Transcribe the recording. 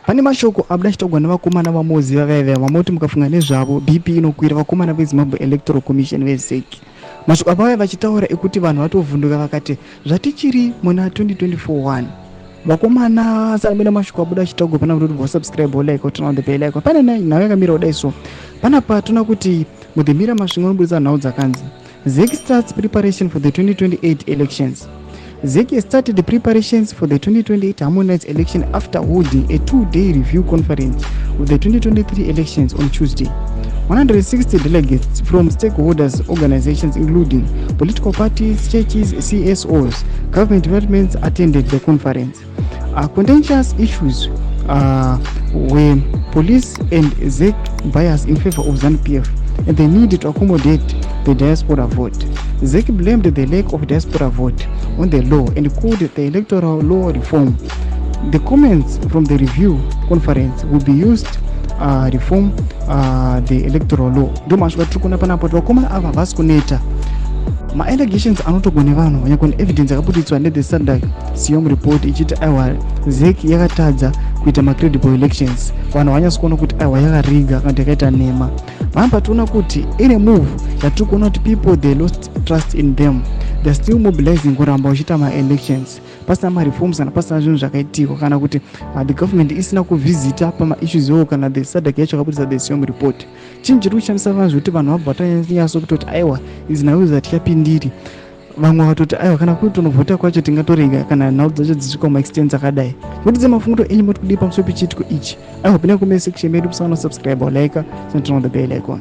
Pane mashoko abuda chitogwa nevakomana vamozi vavaiva vamoti mukafunga nezvavo BP inokwira vakomana veZimbabwe Electoral Commission veZEC. Mashoko ava vachitaura ekuti vanhu vatovhunduka vakati zvatichiri muna 2024 vakomana asamira mashoko abuda chitogwa pana kuti subscribe like or turn on the bell icon. Pane nayo yakamira kudai so panapa tona kuti mudhimira masvingo anobudisa nhau dzakanzi ZEC starts preparation for the 2028 elections. ZEC has started the preparations for the 2028 harmonized election after holding a 2-day review conference of the 2023 elections on Tuesday. 160 delegates from stakeholders organizations including political parties, churches, CSOs, government departments attended the conference. Contentious issues were police and ZEC bias in favor of ZANU-PF and the need to accommodate the diaspora vote. ZEC blamed the lack of diaspora vote on the law and called the electoral law reform. The comments from the review conference will be used reform the electoral law. Ndomashwa tukuna panapo vakomana ava vasi kuneta. Ma-allegations anotogone vanhu vanyakoni evidence yakaputitswa nethe SADC CM report ichiti aiwa ZEC yakatadza kuita ma-credible elections. Vanhu vanyasikuona kuti aiwa yakariga kana yakaita nema. Vamba toona kuti ine move yatiri kuona kuti people they lost trust in them. They are still mobilizing kuramba uchita ma-elections. Pasina ma-reforms kana pasina zvinhu zvakaitikwa kana kuti the government isina kuvhizita pama-issues iwo kana the SADC yacho yakaputisa the CM report. Chinhu chiri kushamisa vanhu zvekuti vanhu vabva vatanyatso kutoti aiwa izi nhau zatikapindiri. Vamwe vatoti aiwa kana kuti tonovhota kwacho tingatorega kana nhau dzacho dzisvika kuma-extent akadai. Kuti dzemafunguto enyu moti kudii pamusoro pechiitiko ichi. Aiwa pine kumene section yedu musana subscribe or like and turn on the bell icon.